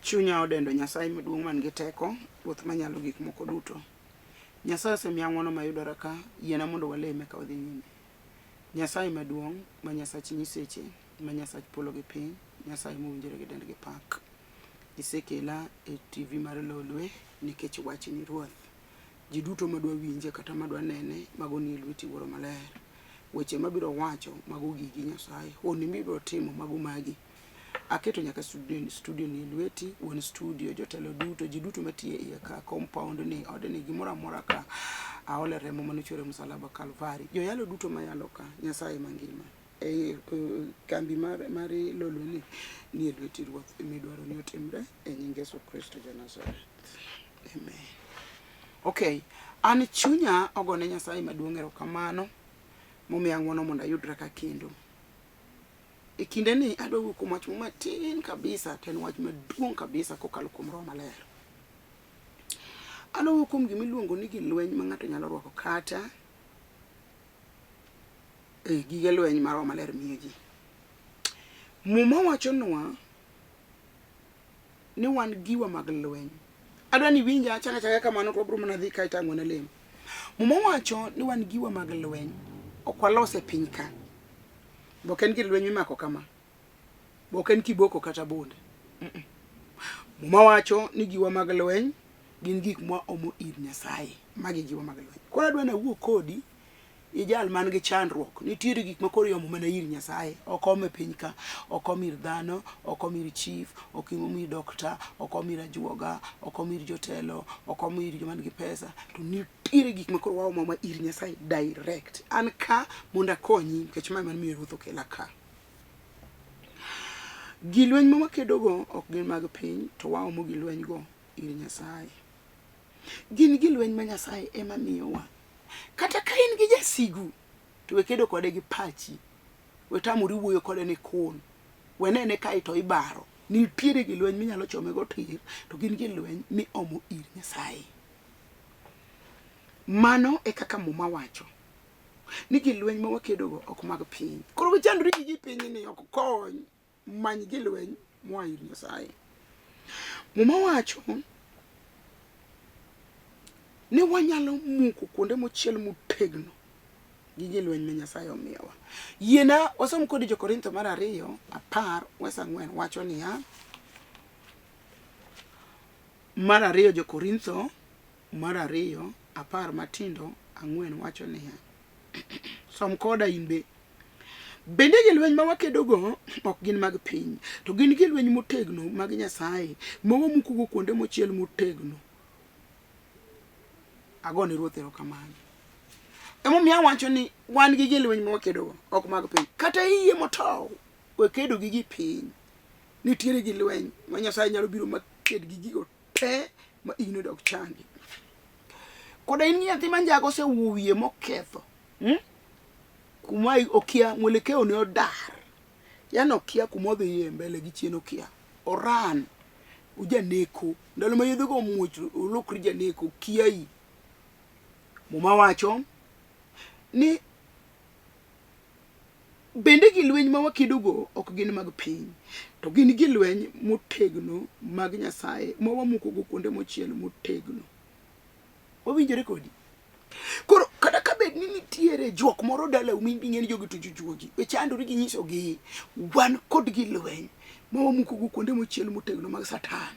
Chunya odendo Nyasaye maduong' man gi teko, ruoth manyalo gik moko duto. Nyasaye osemiya ng'wono mayudore ka, yiena mondo waleme ka wadhi nyime. Nyasaye maduong', ma Nyasach nyiseche, ma Nyasach polo gi piny, Nyasaye mowinjore gi dend gi pak. Isekela e TV mar Lweny nikech wachni ruoth. Ji duto madwa winje kata madwa nene, mago ni lweti Wuoro Maler. Weche mabiro wacho mago gigi Nyasaye, honni mibiro timo mago magi. Aketo nyaka studio ni lweti, wuon studio, jotelo duto, ji duto matie iye ka, compound ni, odni gimoro amora ka, aole remo manuchore msalaba Kalvari. Joyalo duto mayalo ka, Nyasaye mangima. Kambi mari Lweny ni lweti ruoth, midwaro ni otimre e nying Yesu Kristo ja Nazareth. Amen. Okay, an chunya ogone Nyasaye maduong' erokamano momiya ng'wono mondo ayudra ka kendo. E kinde ni adwa wuok kuom wach matin kabisa, to en wach maduong' kabisa kokalo kuom Roho Maler. Adwa wuok kuom gima iluongo ni gilweny ma ng'ato nyalo rwako kata gige lweny ma Roho Maler miyo ji. Muma wachonwa ni wan giwa mag lweny. Adwa ni winja chaka kamano to wabiro mana dhi ka itang'o na lemo. Muma wacho ni wan giwa mag lweny. Ok walose piny ka. Bok en gir lweny mimako kama. Bok en kiboko kata bunde. Muma wacho ni giwa mag lweny gin gik ma omo ir Nyasaye. Magi giwa mag lweny. Koro adwa na wuo kodi jal man gi chandruok. Nitiere gik ma koro yomo mana ir Nyasaye. Ok ome piny ka. Ok omir dhano. Ok omir chief. Ok omir dokta. Ok omir ajuoga. Ok omir jotelo. Ok omir joman gi pesa. To nitiere gik ma koro waomo ma ir Nyasaye direct. An ka mondo akonyi nikech mae man miyo ruoth okela ka. Gilweny ma wakedogo ok gin mag piny, to waomo gilweny go ir Nyasaye. Gin gilweny ma Nyasaye ema miyowa. Kata ka in gi jasigu, to wekedo kode gi pachi. Wetamuri wuoyo kode ni kun. Wenene ka ito ibaro. Nitiere gilweny minyalo chome go tir, to gin gilweny mi omo ir Nyasaye. Mano e kaka muma wacho. Ni gilweny ma wakedogo ok mag piny. Koro wechandri gi piny ni ok kony. Many gilweny moa ir Nyasaye. Muma wacho ni wanyalo muko kuonde mochiel motegno gi gilweny ma Nyasaye omiyowa. Yiena wasom kod Jo-Korintho mar 2:10 wacho niya, mar 2 Jo-Korintho mar 2:10 matindo 4 wacho niya, som koda inbe. Bende gilweny ma wakedogo ok gin mag piny, to gin gilweny motegno mag Nyasaye, ma wamukogo kuonde mochiel motegno. Agone ruoth erokamano. Emomiyo wacho ni wan gi gilweny ma wakedogo ok mag piny. Kata iye motow, wakedo gi piny. Nitiere gilweny ma Nyasaye nyalo biro maked gi gigo te ma ino dok changi. Koda in nyathi manjago osewuowie moketho. Kuma okia mwelekeo ne odar. Yani okia kuma odhi mbele gi chien okia. Oran. Ujaneko. Ndalo ma yedho go muoch olokri janeko kiai. Muma wacho ni bende gilweny ma wakedogo ok gin mag piny, to gin gilweny motegno mag Nyasaye ma wamukogo kuonde mochiel motegno. Wawinjore kodi? Koro kata ka bed ni nitiere jok moro dala ng'eni jogi to jujuogi, chandori gi nyisogi wan kod gilweny ma wamukogo kuonde mochiel motegno mag Satan.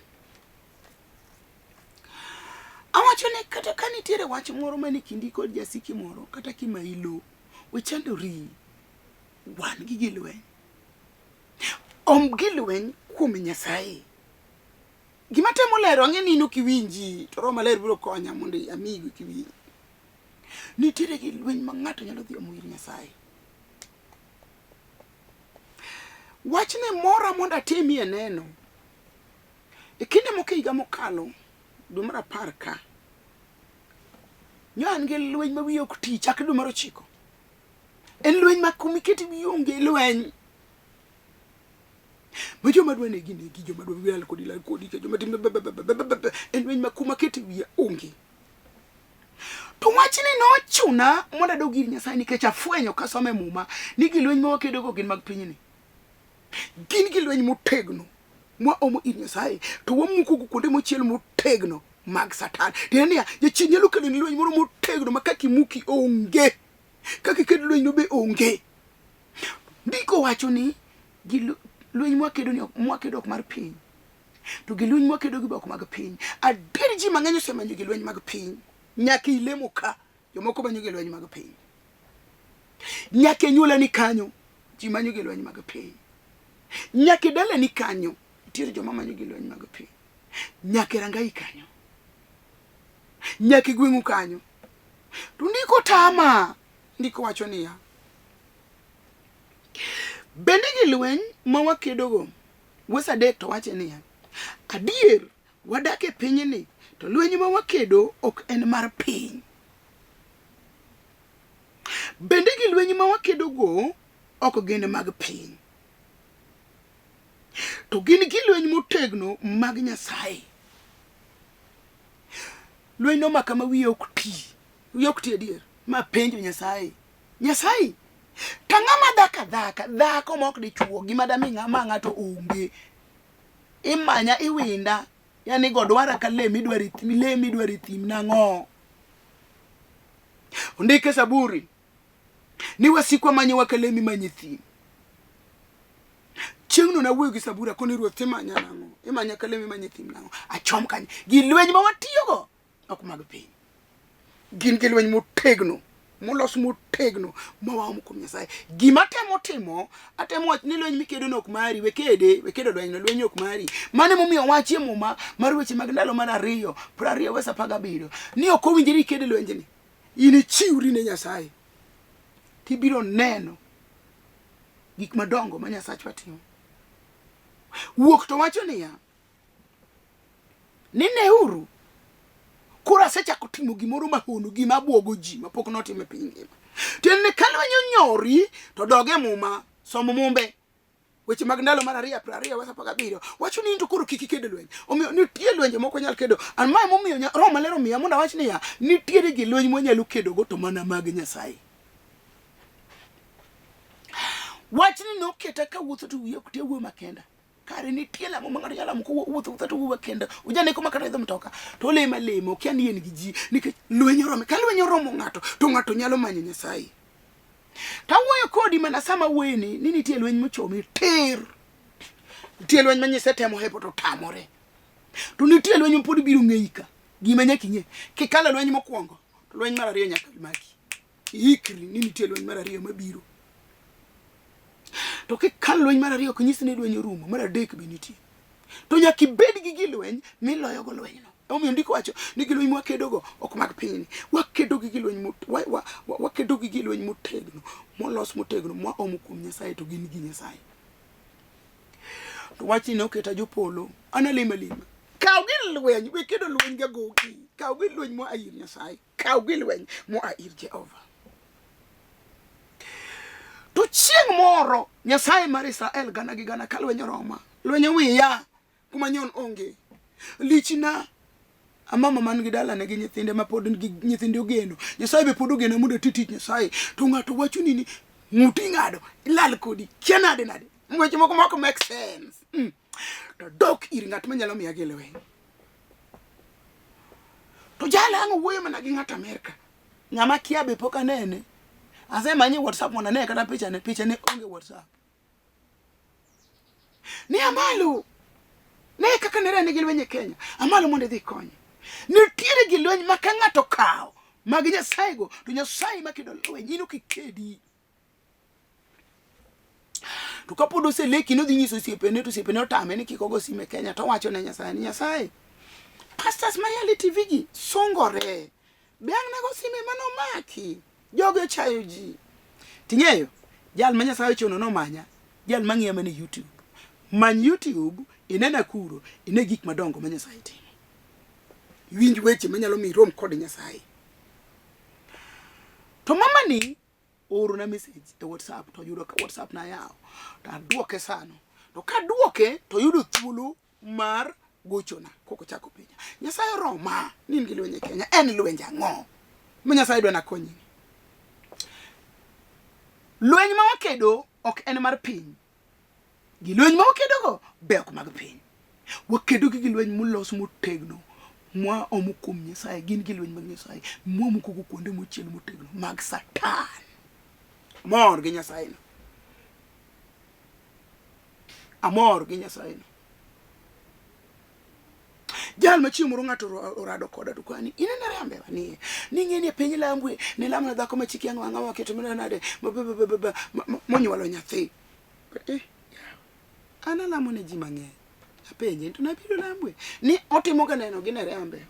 Awacho ni kata ka nitiere wach moro mani kindi kod jasiki moro, kata kima ilo, wechandori wan gi gilweny. Gilweny kuom Nyasaye. Gima temo lero ang'eni ino kiwinji, to Roho Maler biro konya mondo amigo kiwinji. Nitiere gilweny ma ng'ato nyalo dhi omo ir Nyasaye. Wachne mora mondo atimie neno. E kinde moko higa mokalo, dwe mar 10 ka, nyo an gi lweny ma wiye ok ti chakre dwe mar 9. En lweny ma kumiketi wiye onge lweny. Ma joma dwa negi, joma dwa wil kodi, joma tim en lweny ma kumaketi wiye onge. To wachni nochuna mondo adog ir Nyasaye nikech afwenyo kasome muma ni gilweny ma wakedogo gin mag pinyni. Gin gilweny motegno mwaomo ir Nyasaye to wamukogo kuonde mochiel motegno mag Satan. Tiende jachien nyalo kelo ni lweny moro motegno ma kaka imuki onge, kaka iked lweny no be onge. Ndiko wacho ni lweny mwakedo ni mwakedo ok mar piny, to gilweny mwakedo gi ok mag piny. Adier ji mang'eny osemanyo gilweny mag piny, nyaka ilemo ka jomoko manyo gilweny mag piny, nyaka nyula ni kanyo ji manyo gilweny mag piny, nyaka dala ni kanyo tiere joma manyo gilweny mag piny, nyaka rangai kanyo, nyaka gweng'u kanyo. To ndiko tama, ndiko wacho niya, bende gilweny ma wakedogo wasadek to wache niya, adier wadak e pinyni to lweny ma wakedo ok en mar piny. Bende gilweny ma wakedogo ok gin mag piny, to gin gilweny motegno mag Nyasaye. Lweny no makama wiye ok ti adier ma penjo Nyasaye, Nyasaye ka ng'ama dhako mok dichuo gima dami ng'ama ng'ato onge, imanya iwinda, yani godwara ka le midwari thim nang'o. Ondike Saburi ni wasikwa manyo wakalemi manyi thim. Chieng'no na wuoyo gi Saburi koni ruoth imanya nang'o, imanya kalemi manyi thim nang'o. Achom kanye gilweny ma watiyogo ok mag piny, gin gilweny motegno molos motegno ma waomo kuom Nyasaye. Gima temo timo atemo wach ni lweny mikedo no ok mari, wekedo lweny no, lweny ok mari. Mane momiyo wachie muma mar weche mag ndalo mar 20:17 ni ok owinjore iked lwenjni. In chiwri ne Nyasaye tibiro neno gik madongo ma Nyasaye timo. Wuok to wacho niya, ni neuru kura sechako timo gimoro mahono, gima buogo ji mapok notime piny ngima. Tiende ka lweny onyori to doge muma, somo mumbe weche mag ndalo mar 20:17 wacho ni into koro kik iked lweny. Omiyo nitie lwenje moko nyal kedo. An mae momiyo Roho Maler omiya mondo awach niya, nitiere gilweny mwanyalo kedogo to mana mag Nyasaye. Wach ni noketa ka wuotho to wiye ok tie wuoyo makenda. Kare nitie lamo ma ng'ato nyalo lamo wuotho to wuoyo makenda. Ujane ko makata idho mtoka to lemo kia ni en gi ji nikech lweny oromo. Ka lweny oromo ng'ato to ng'ato nyalo manyo Nyasaye. Tawuoyo kodi mana sama weni ni nitie lweny mochomi tir. Nitie lweny manyise temo hepo to tamore. To nitie lweny mopod biro ng'eika. Gima nyaka ing'e, kikalo lweny mokwongo to lweny mar ariyo nyaka maki. Ikri ni nitie lweny mar ariyo mabiro. To kikalo lweny mar ariyo konyisi ni lweny orumo, mar adek be nitie. To nyaka ibed gi gilweny miloyo go lweny no. Omiyo ndiko wacho ni gilweny mwakedogo ok mag pinyni. Wakedo gi gilweny wakedo gi gilweny motegno, molos motegno mwaomo kuom Nyasaye to gin gi Nyasaye. To wachni noketa jopolo analima. Kaw gilweny, wekedo lweny gagogi. Kaw gilweny moa ir Nyasaye, kaw gilweny moa ir Jehova. To chieng' moro Nyasaye mar Israel gana gi gana ka lweny Roma, lweny wiya kuma nyon onge. Lichna amama man gi dala ne gi nyithinde ma pod gi nyithinde ogeno. Nyasaye be pod ogeno mondo titich Nyasaye. To ng'ato wacho ni ng'uti ng'ado ilal kodi kianade nade. Weche moko make sense. To dok ir ng'at manyalo miya gilweny. To jala ang'o wuoyo mana gi ng'at Amerika. Ng'ama kia be pok anene. Asemanyi WhatsApp mona ne kata picha ne onge WhatsApp. Ni amalo. Ne kaka Nereah ne gilweny e Kenya. Amalo mondo dhi konye. Nitiere gilweny ma ka ng'ato kawo mag Nyasaye go to Nyasaye makedo lweny ino kikedi. To kapod oseleki no dhi nyiso osiepene to osiepene otame ni kik ogo sime Kenya to wacho ne Nyasaye ni Nyasaye. Pastors Mariali TV gi songore. Biang na go sime manomaki. Jogo chayo ji. Ting'eyo, jal ma Nyasaye chono no manya, jal mang'iya mane YouTube. Man YouTube inena kuro, ine gik madongo ma Nyasaye timo. Winj weche manyalo mi rom kod Nyasaye. To mama ni oro na message e WhatsApp to yudo ka WhatsApp na yao. To aduoke sano. To ka duoke to yudo thuolo mar gochona koko chako pinya. Nyasaye Roma ni ngi lwenye Kenya en lwenje ang'o. Ma Nyasaye dwa na konyi. Lweny ma wakedo ok en mar piny. Gilweny ma wakedogo be ok mag piny. wakedo gi gilweny molos motegno mwa omo kuom Nyasaye, gin gilweny mag Nyasaye, mwamukogo kuonde mochiel motegno mag Satan. Amor gi Nyasaye no. Amor gi Nyasaye no. Jal machieng' moro ng'ato orado koda to kwani inenere ambe ni ng'eni piny lambwe ne lamna dhako machiki ang'o waketo mena nade monyuolo nyathi. Ana lamo ne ji mang'eny. Apenje to nabiro lambwe ni otimo ga neno gi Nereah ambe.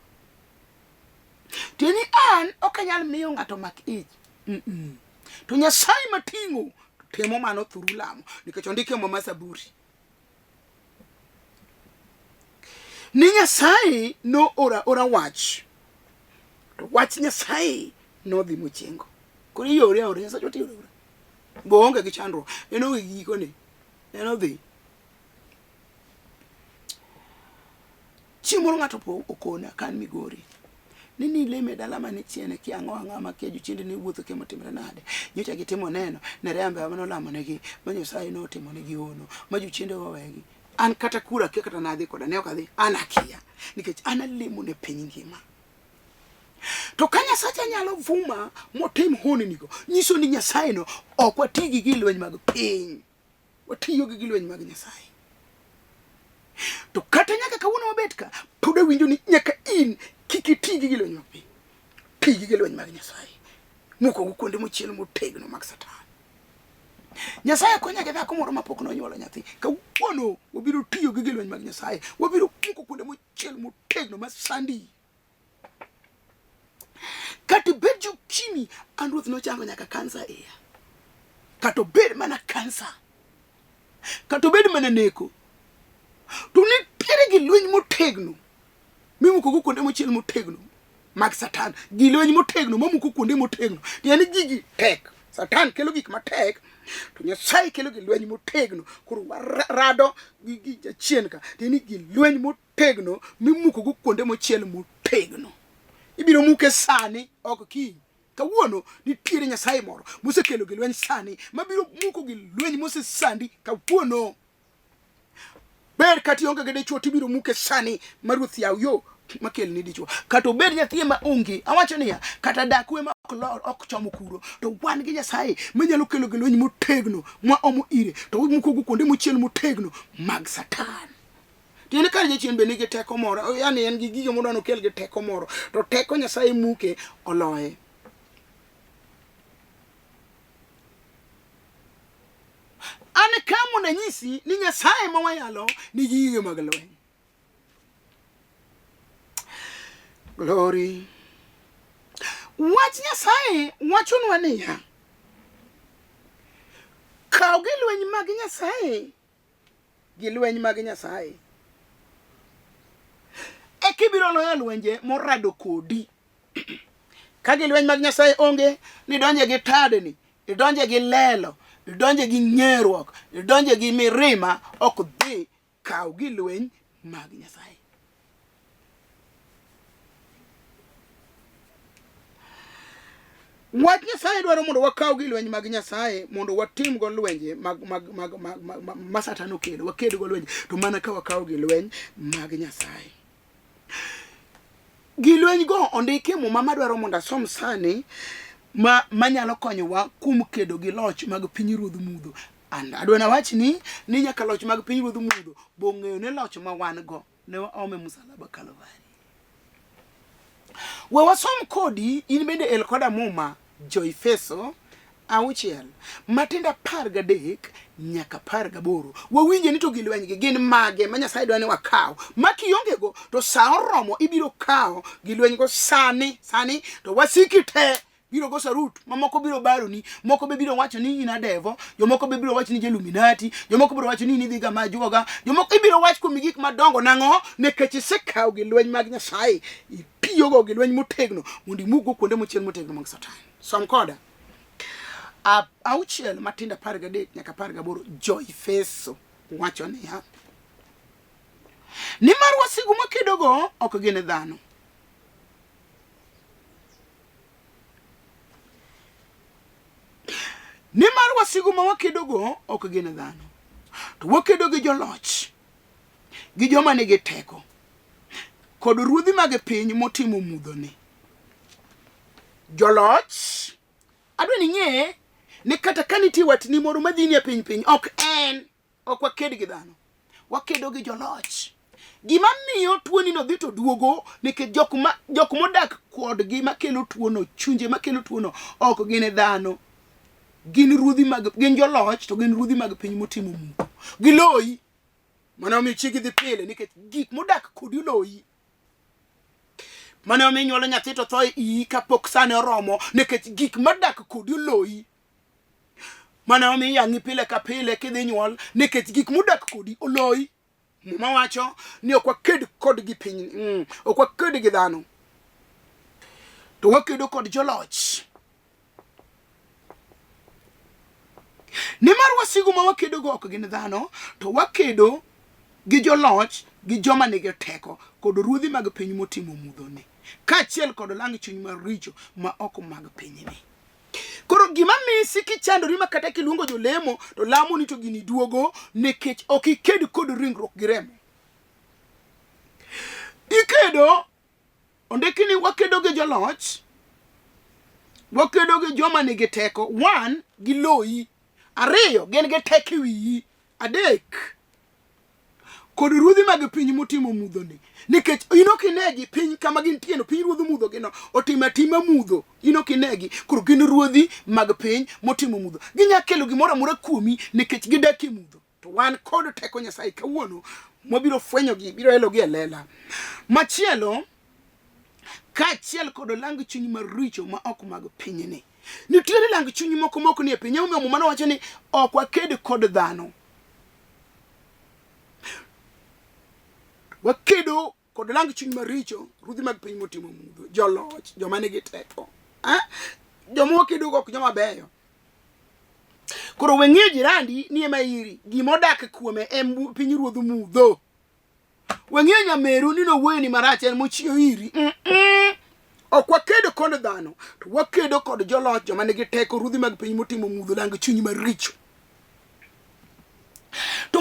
Tieni an ok anyal miyo ng'ato mak ich. To Nyasaye mating'o temo mano thuru lamo nikech ondike mo Masaburi. Ni Nyasaye no ora wach. To wach Nyasaye no dhi mochengo. Koro yore sa choti yore. Boonge gi chandro. Eno giko ni. Eno dhi. Chimoro ng'ato po okona kan Migori. Nini leme dala mane chiene ki ang'o ma keju chinde ni wuotho kemo timre nade. Nyocha gitimo neno. Nereah ambe mano lamo negi. Ma Nyasaye no timo negi ono. Ma ju chinde wawegi. An kata kura kia kata nadhi koda ne okadhi anakia nikech analemo ne piny ngima. To ka Nyasaye nyalo vuma motim honi nigo nyiso ni Nyasaye no ok wati gi gilweny mag piny, watiyo gi gilweny mag Nyasaye. To kata nyaka kawuono wabet ka pod awinjo ni nyaka in kik iti gi gilweny mag piny, ti gi gilweny mag Nyasaye, mukogo kuonde mochiel motegno mag Satan. Nyasaye konya ke dhako moro mapok nonyuolo nyathi. Kawuono wabiro tiyo gi gilweny mag Nyasaye. Wabiro muko kuonde mochiel motegno masandi. Kata bed jokimi an ruoth nochango nyaka kansa iya. Kata bed mana kansa. Kata bed mana neko. To nitiere gilweny motegno mimukogo kuonde mochiel motegno mag Satan. Gilweny motegno mamuko kuonde motegno. Yani gigi tek. Satan kelo gik matek. To Nyasaye kelo gilweny motegno. Koro rado gi jachien ka. Tieni gilweny motegno mimukogo kuonde mochiel motegno. Ibiro muke sani ok kiny. Kawuono nitiere Nyasaye moro mosekelo gilweny sani mabiro muko gilweny mosesandi kawuono. Ber kati onge gi dichuo tibiro muke sani maruoth yaw yo makel ni dichuo. Kata obed nyathi ma onge, awacho niya, kata dakwe ma ok lor ok chomo kuro, to wan gi Nyasaye manyalo kelo gilweny motegno ma omo ire, to mukogo kuonde mochiel motegno mag Satan. Tiene kar jachien be nigi teko moro, yani en gi gige mondo okel gi teko moro, to teko Nyasaye muke oloye. Ane kamo na nyisi ni Nyasaye ma wayalo ni gige mag lweny. Glory. Wach Nyasaye wachonwa niya, kaw gilweny mag Nyasaye, gilweny mag Nyasaye ekibiro loyo lwenje morado kodi. Ka gilweny mag Nyasaye onge, ni donje gi tadni, ni donje gi lelo, ni donje gi ng'eruok, ni donje gi mirima, ok dhi. Kaw gilweny mag Nyasaye. Wach Nyasaye dwaro mondo wakaw gilweny mag Nyasaye mondo watim go lwenje mag Satan okelo, waked go lwenje, to mana ka wakaw gilweny mag Nyasaye. Gilweny go ondike muma madwaro mondo asom sani manyalo konyowa kuom kedo gi loch mag pinyruodh mudho. Adwena wach ni nyaka loch mag pinyruodh mudho bong'eyo ne loch ma wan go ne waome msalaba Kalvari. We wasom kodi in bende el koda muma Jo-Efeso 6 Matindo 13 nyaka 18. Wawinje ni to gilweny gi gin mage ma Nyasaye dwani wakaw. Makionge go to sa oromo ibiro kaw gilweny go sani to wasiki te biro go sarut. Mamoko biro baroni, moko be biro wacho ni ina devo, jomoko be biro wacho ni Illuminati, jomoko biro wacho ni nidhiga majuoga, jomoko ibiro wacho kuom gik madongo nang'o nekech isekaw gilweny mag Nyasaye. Ipiyogo gilweny motegno mondo imugo kuonde mochiel motegno mag Satan. Som koda 6 Matindo 13 nyaka 18 Jo-Efeso wacho niya, nimar wasigu makedogo ok gin dhano, nimar wasigu ma wakedogo ok gin dhano, to wakedo gi joloch, gi joma nigi teko kod ruodhi mag piny motimo mudhoni. Joloch adwa ni ng'e ni kata ka nitie watni moro madhini e piny ok waked gi dhano, wakedo gi joloch. Gima miyo tuoni no dhi to duogo nikech jok modak kodgi makelo tuono, chunje makelo tuono ok gin dhano, gin joloch, to gin ruodhi mag piny motimo mudho. Giloyi mana omiyo chigi dhi pile nikech gik modak kodi loyi. Mana omiyo nyuolo nyathi to tho iyi kapok sane oromo nikech gik modak kodi loyi. Mana omiyo yang'i pile ka pile kidhi nyuol nikech gik modak kodi oloyi. Muma wacho ni ok waked kod gi piny, ok waked gi dhano, to wakedo kod joloch. Nimar wasigu ma wakedo go ok gin dhano, to wakedo gi joloch, gi joma nigi teko kod ruodhi mag piny motimo mudhoni, kaachiel kod lang chuny maricho ma ok mag pinyni. Koro gima misi kichandori ma kata kiluongo jolemo to lamo ni to gini duogo nikech ok iked kod ringruok gi remo. Ikedo ondikini wakedo gi joloch, wakedo gi joma nigi teko. 1 gi loyi, 2 gin gi teko e wiyi, 3 kod ruodhi mag piny motimo mudhoni. Nikech inokinegi piny kama gintie no, piny ruodho mudho gino otimo atima mudho, inokinegi koro gin ruodhi mag piny motimo mudho. Ginya kelo gimoro amora kuomi nikech gidak e mudho. To wan kod teko Nyasaye kawuono mabiro fwenyogi, biro elogi e lela. Machielo, kaachiel kod lang chuny maricho ma ok mag pinyni. Nitiere lang chuny moko moko ni e piny. Omiyo mano wacho ni ok waked kod dhano, wakedo kod lang chuny maricho, ruodhi mag piny motimo mudho, joloch, joma nigi teko. Joma wakedo go ok joma beyo. Koro weng'e jirandi ni ema iri gimodak kuome piny ruodho mudho. Weng'e nyameru ni nowuoyo ni marach en mochiyo iri. Ok wakedo kod dhano, to wakedo kod joloch, joma nigi teko, ruodhi mag piny motimo mudho, lang chuny maricho. To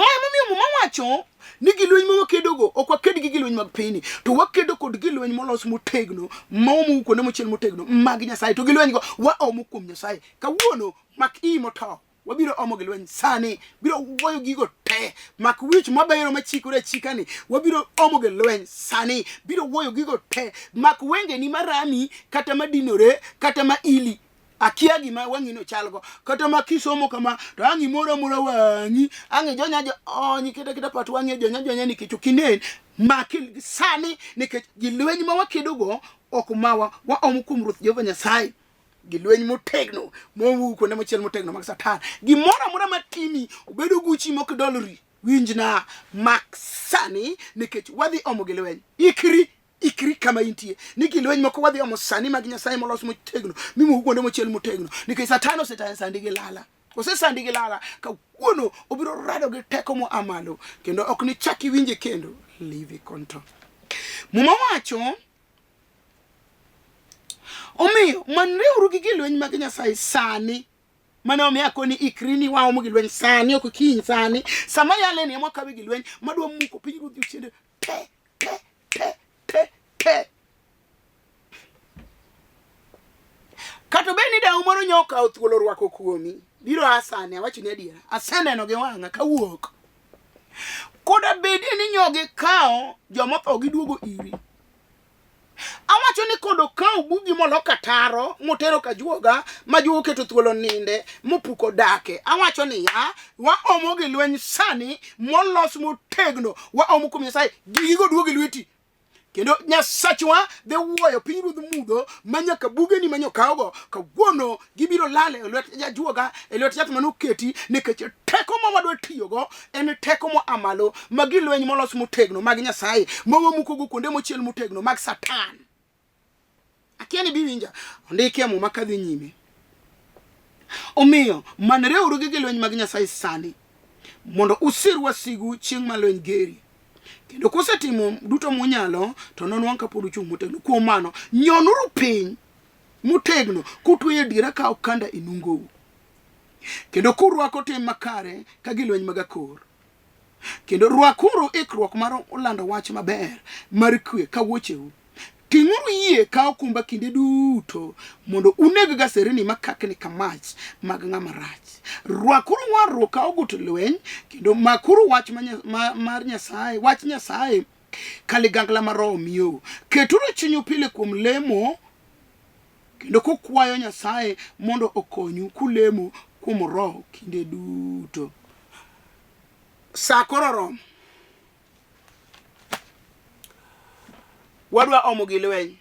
muma wacho ni gilweny ma wakedo go ok waked gi gilweny mag piny, to wakedo kod gilweny molos motegno, maomo kuonde mochiel motegno mag Nyasaye. To gilweny go waomo kuom Nyasaye. Kawuono mak ii moto, wabiro omo gilweny sani, biro woyo gigo te. Mak wich mabero machikore chikani, wabiro omo gilweny sani, biro woyo gigo te. Mak wenge ni marami kata madinore kata maili, akia gima wangi no chalgo, kata makisomo kama to angi mora wangi, angi jonya onyi kita patu wangi jonya nikech okinen makil sani nikech gilweny ma wakedo go ok mawa waomo kuom Ruoth Jehova Nyasaye. Gilweny motegno mowu kuonde mochiel motegno mag Satan. Gimoro amora matimi obedo guchi mok dolri, winjna mak sani nikech wadhi omo gilweny. Ikri kama intie ni gilweny moko wadhi omo sani mag Nyasaye molos motegno, mimo kuonde mochiel motegno nikech Satan sandi gi lala. Sandi gi lala kawuono obiro rado gi teko mo amalo kendo ok ni chaki winje kendo livi konto. Muma wacho omiyo manreuru gi gilweny mag Nyasaye sani. Mana omiyo akoni ikri ni waomo gilweny sani, ok kiny sani. Sama yale ni mwakawe gilweny madwa muko piny ruodhi uchende te. Kato beni da umoro nyoka othuolo Rwako kuomi, biro asane awacho ni adiera, aseneno gi wang'a kawuok. Koda bedi ni nyoge kao joma tho giduogo iri. Awacho ni kodo kao bugi moloka taro motero ka juoga ma juogo keto thuolo ninde mopuko dake. Awacho ni waomo gilweny sani molos motegno, waomo kuom Nyasaye, gigo duogo lweti. Kendo Nyasachwa de wuoyo piny ruodh mudho manyaka buge ni manyokaogo kawuono gibiro lale e lwet jajuoga, e lwet yath manoketi nikech teko ma wadwa tiyogo en teko mo amalo mag gilweny molos motegno mag Nyasaye, mawamukogo kuonde mochiel motegno mag Satan. Akia ni biwinja ondike mo makadhi nyime. Omiyo manreuru gi gilweny mag Nyasaye sani mondo usir wasigu chieng' ma lweny geri. Kendo kusetimo duto munyalo to non wang' kapod uchung' motegno. Kuom mano nyonuru piny motegno kutweyo diera ka okanda inungou. Kendo kurwako tim makare ka gilweny mag akor. Kendo rwakuru ikruok mar lando wach maber mar kwe ka wuocheu. Ting'uru yie ka okumba kinde duto mondo uneg gaserni makakni kamach mag Ng'ama Rach. Rwakuru warruok ka ogut lweny kendo makuru wach mar Nyasaye, wach Nyasaye kaligangla mar Omiyo. Keturu chunyu pile kuom lemo kendo kukwayo Nyasaye mondo okonyu kulemo kuom Roho kinde duto. Sa koro rom. Wadwa omo gilweny.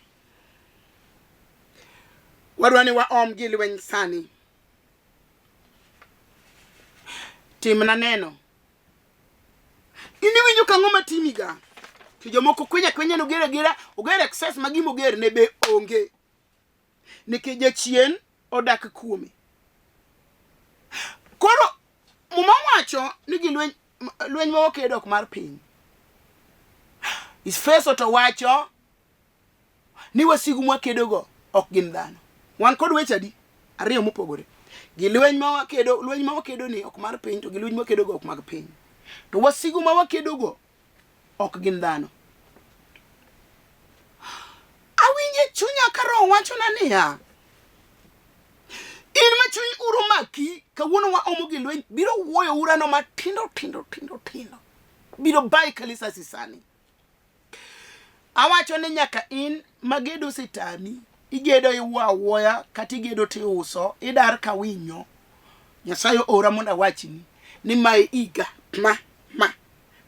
Wadwa ni wa om gilweny sani. Timna neno. Ini winjo kang'o matimiga. To jomoko kwenya no gira ogere access magimo ger ne be onge. Nikech jachien odak kuome. Koro muma wacho ni gilweny ma wakedo ok mar piny. Efeso to wacho ni wasigu mwakedogo ok gin dhano. Wan kod weche adi ariyo mopogore. Gilweny ma wakedo ni ok mar piny to gilweny ma wakedogo ok mag piny. To wasigu ma wakedogo ok gin dhano. Awinje chunya ka Roho wachona niya, in ma chuny uro maki kawuono wa omo gilweny biro wuoyo urano matindo. Biro bai kanisa sisani. Awacho ni nyaka in magedo sitani, igedo iwuoya kata igedo tiuso, idar ka winyo. Nyasaye ora mondo awachni ni mae iga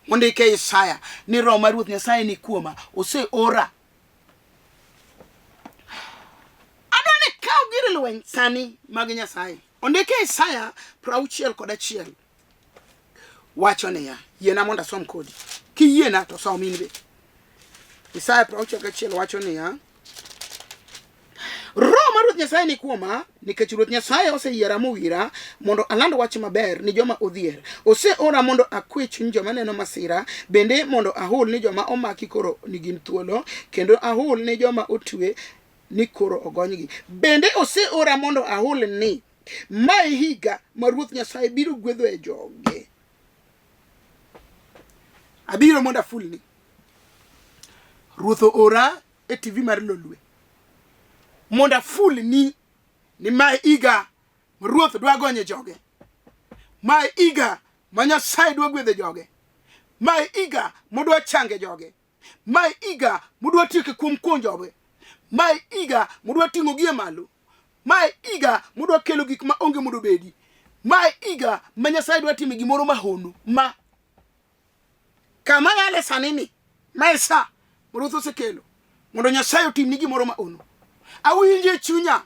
mondike Isaya ni Roho mar Ruoth Nyasaye ni kuoma, ose ora. Adwani kaw gir lweny sani mag Nyasaye. Ondike Isaya 61 wacho niya, yiena mondo asom kodi. Kiyiena to som in be. Isaya 61 wacho niya, Roho mar Ruoth Nyasaye ni kuoma, nikech Ruoth Nyasaye oseyiera mowira mondo aland wach maber ni joma odhier. Ose ora mondo akwe chuny joma neno masira, bende mondo ahul ni joma omaki koro ni gin thuolo, kendo ahul ni joma otwe ni koro ogonygi. Bende ose ora mondo ahul ni mae higa ma Ruoth Nyasaye biro gwedho e joge. Abiro mondo afulni. Ruoth ora e TV mar Lolwe. Monda full ni mae iga Ruoth dwa gonye joge. Mae iga ma Nyasaye dwa gwedhe joge. Mae iga modwa change joge. Mae iga modwa tieke kuom joge. Mae iga modwa tingo gie malo. Mae iga modwa kelo gik ma onge mondo bedi. Mae iga ma Nyasaye dwa time gimoro mahono ma kama yale sanini. Mae sa Ruoth osekelo mondo Nyasaye otim ni gimoro mahono. Awinje chunya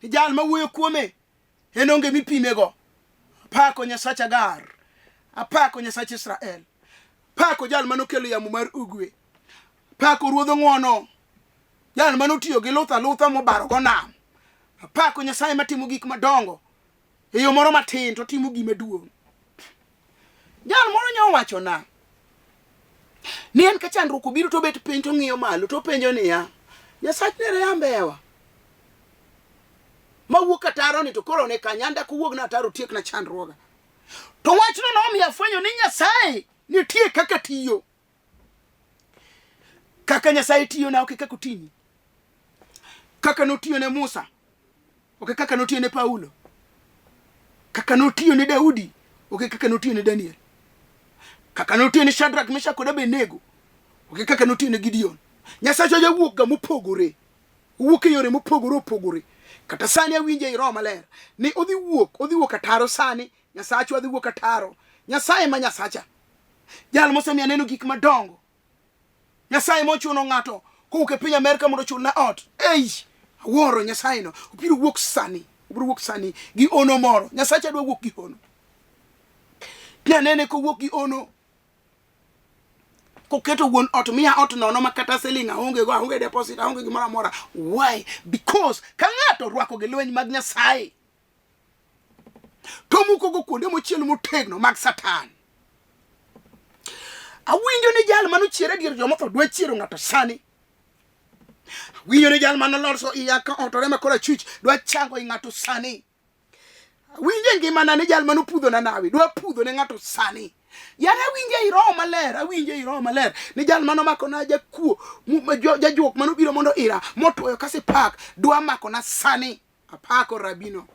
ni jal ma wuoyo kuome en onge mipimego. Apako Nyasacha Gar, apako Nyasacha Israel, apako jal manokelo yamo mar ugwe, apako Ruodho ng'wono, jal manotiyo gi lutha mobaro go nam, apako Nyasaye matimo gik madongo e yo moro matin to timo gima duong'. Jal moro nyowacho na ni en ka chandruok obiro to bet piny to ng'iyo malo to penjo niya, Nyasaye Nereah mbewa mawuok ataro ni to koro ne kanyanda kuwuok na ataro tiek na chandruoga. To wachno nomiyo afwenyo ni Nyasaye nitie kaka tiyo. Kaka Nyasaye tiyo na oke kaka otini. Kaka notiyo ne Musa, oke kaka notiyo ne Paulo. Kaka notiyo ne Daudi, oke kaka notiyo ne Daniel. Kaka notiyo ne Shadrach, Meshach kod Abednego, oke kaka notiyo ne Gideon. Nyasaye ja wuok ga mopogore. Wuok e yore mopogore. Kata sani awinje i Roho Maler ni odhi wuok ataro sani. Nyasaye odhi wuok ataro. Nyasaye ma Nyasacha, jal mosemiya neno gik madongo. Nyasaye mochuno ng'ato kowuok e piny Amerika mondo chul na ot. Awuoro Nyasaye no obiro wuok sani gi ono moro. Nyasaye dwa wuok gi ono. Nyanene ko wuok gi ono. Koketo wuon ot miya ot nono makata seling aonge deposit, aonge gimoro amora. Why? Because ka ng'ato rwako gilweny mag Nyasaye to mukogo kuonde mochiel motegno mag Satan. Awinjo ni jal manochiere dier jomotho dwa chiero ng'ato sani. Awinjo ni jal manoloso iya ka otore makora chwich dwa chango i ng'ato sani. Awinjo ngimana ni jal manopudho na nawi dwa pudho ne ng'ato sani. Yana winje iro maler, awinje iro maler. Ni jal mano mako na jakuo, jajuok mano biro mondo ira, moto kasi pak, dwa mako na sani, apako rabino.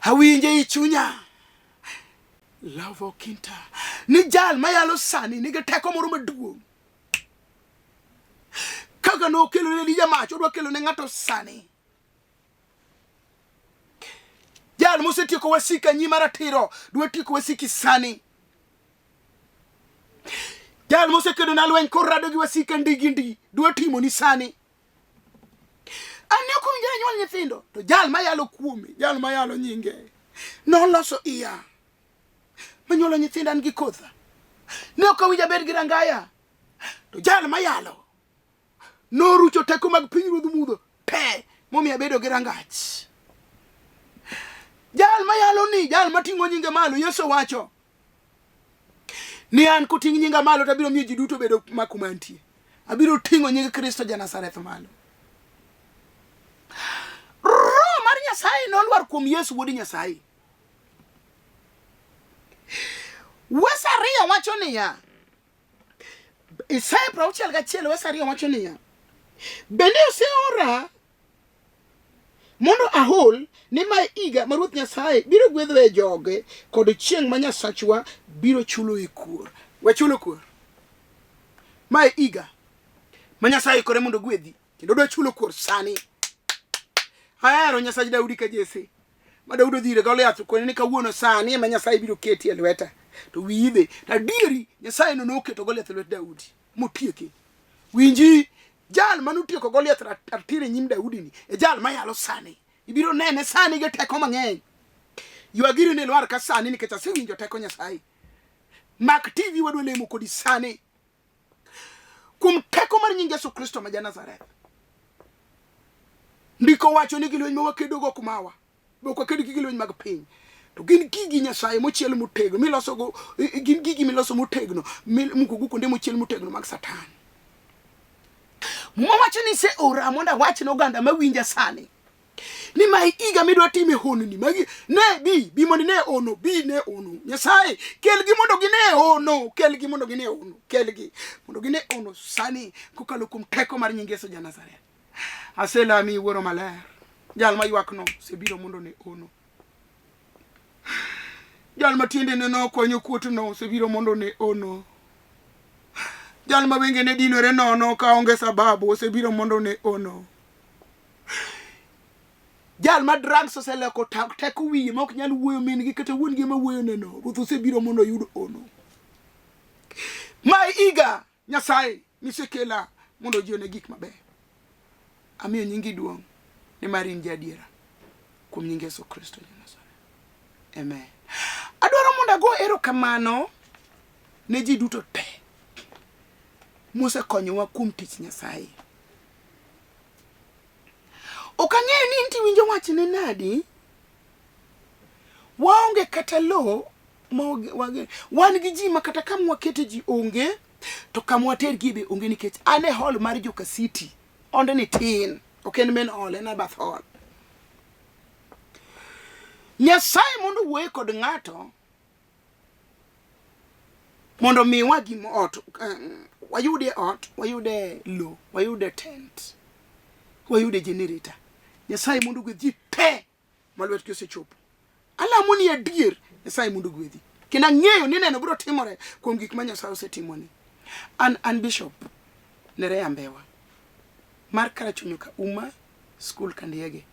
Awinje ichunya. Lavo kinta. Ni jal mayalo sani, ni geteko moro maduong'. Kaka no kelo ne lija macho, odwa kelo ne ng'ato sani. Jal mosetieko wasika nyima ratiro, dwa tieko wasiki sani. Jal mosekedo na lweny korado gi wasika ndigi, dwa timo ni sani. Ani ok winjore nyuol nyithindo, to jal mayalo kuome, jal mayalo nyinge, noloso iya. Manyuolo nyithindo an gi kotha. Ne ok awinja bed gi rangaya, to jal mayalo norucho teko mag pinyruodh mudho pe momiyo bedo gi rangach. Jal mayalo ni, jal mating'o nyinge malo, Yesu wacho ni an kuting' nyinga malo tabiro miyo ji duto bedo makumantie. Abiro ting'o nying Kristo ja Nazareth malo. Roho mar Nyasaye nolwar kuom Yesu wuod Nyasaye. Wesaria wacho niya, Isaya 61 Wesaria wacho niya, bende oseora mondo ahol ni mae iga ma Ruoth Nyasaye biro gwedhoe joge kod chieng' ma Nyasachwa biro chulo e kuor. We chulo kuor. Mae iga ma Nyasaye kore mondo gwedhi kendo dwa chulo kuor sani. Ahero Nyasaye Daudi ka Jesse. Ma Daudi dhire Goliath kone ni kawuono sani ma Nyasaye biro keti e lweta. To wiidhe na dieri Nyasaye no noketo Goliath e lwet Daudi motieke. Winji jal manutieko Goliath ratire nyim Daudi ni e jal mayalo sani. Ibiro nene sani ge teko mang'eny. Ywagiri ne lwar ka sani nikech asewinjo teko Nyasaye. Mak TV wadwa lemo kodi sani. Kum teko mar nying Yesu Kristo ma ja Nazareth. Ndiko wacho ni gilweny ma wakedogo kumawa. Boko kedo gi gilweny mag piny. To gin gigi Nyasaye mochiel motegno miloso go, gin gigi miloso motegno mukogo kuonde mochiel motegno mag Satan. Mwawacho ni se ora monda wach no ganda mawinja sani. Ni mai iga midwa time honni magi ne bi mondo ne ono bi ne ono. Nyasaye kelgi mondo gine ono, kelgi mondo gine ono, kelgi mondo gine ono sani kokalo kum teko mar nying Yesu ja Nazareth. Aselami wuoro maler. Jal maywak no sebiro mondo ne ono. Jal matiende ne no konyo kuoto no sebiro mondo ne ono. Jal ma wenge ne dinore nono ka onge sababu sebiro mondo ne ono. Jal ma drugs oseleko teko wiye ma ok nyal wuoyo min gi kata wuon gi ma wuoyo ne no. Ruoth osebiro mondo yud ono. Mai iga Nyasaye misekela mondo jione gik maber. Amiyo nyingi duong' ni mar in jadiera kuom nying Yesu Kristo ja Nazareth. Amen. Adwaro mondo ago erokamano ne ji duto te mosekonyowa kuom tich Nyasaye. Okang'eyo ni inti winjo wach ne nadi. Waonge kata lo wan gi ji ma kata kam wakete ji onge to kam water gi be onge nikech ane hall mar Joka City onde ni tin. Ok en men hall en bath hall. Nyasaye mondo wuoye kod ng'ato mondo miwa gimo ot, wayude ot, wayude lo, wayude tent, wayude generator. Nyasaye mondo gwedhi te malwet ki osechopo. Alamo ni adier Nyasaye mondo gwedhi. Kendo ang'eyo ni neno biro timore kuom gik ma Nyasaye osetimoni. An Bishop Nereah Mbewa mar Karachunyoka Uma School Kandiege.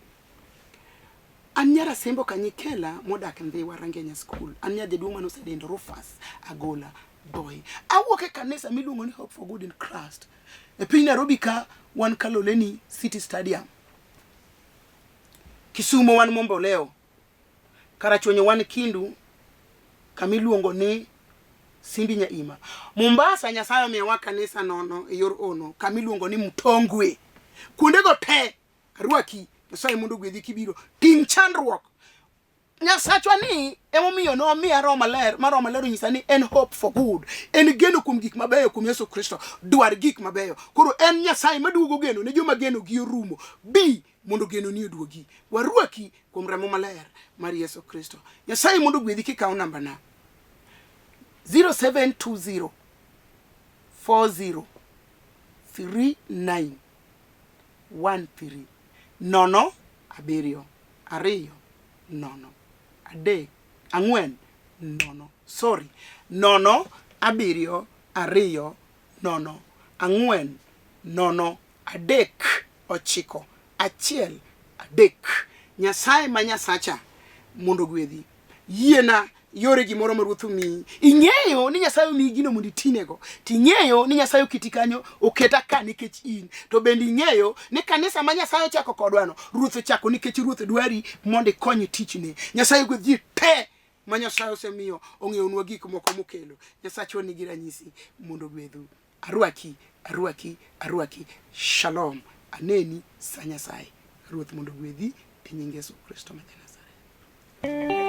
An nyara sembo kanyikela modak Ndhiwa Rangenya School. An nyadeduong' manosedendo Rufus Agola boy. Awuok e kanisa miluongo ni Hope for Good in Christ. E piny Nairobi ka wan Kaloleni City Stadium. Kisumo wan Momboleo. Karachuonyo wan Kindu kamiluongo ni Simbi Nyaima. Mombasa Nyasaye omiyowa kanisa nono e yor ono kamiluongo ni Mtongwe. Kuonde go te Rwaki Nyasaye mondo gwedhi kibiro ting' chandruok Nyasachwa ni emomiyo no miya Roho Maler, ma Roho Maler onyisa ni en hope for good, en geno kuom gik mabeyo kuom Yesu Kristo, dwar gik mabeyo. Koro en Nyasaye maduogo geno ne joma geno gi orumo. Bi mondo geno ni oduogi. Warwaki kuom remo maler mar Yesu Kristo. Nyasaye mondo gwedhi kikawo namba na 0720 40 39 13 nono 7 2 nono 3 4 nono sorry nono 7 2 nono 4 nono 3 9 1 3. Nyasaye ma Nyasacha mondo gwedhi. Yiena yore gimoro ma Ruoth omiyi. Ing'eyo ni Nyasaye omiyi gino mondo itinego. Ting'eyo ni Nyasaye oketi kanyo oketa ka nikech in. To bende ing'eyo ni kanisa ma Nyasaye ochako kodwano, Ruoth ochako nikech Ruoth dwari mondo ikony tichne. Nyasaye gwedh ji te ma Nyasaye osemiyo ong'ewnwa gik moko mokelo. Nyasachwa nigi ranyisi mondo gwedhu. Arwaki. Shalom. Aneni sa Nyasaye. Ruoth mondo gwedhi e nying Yesu Kristo ma Nazareth.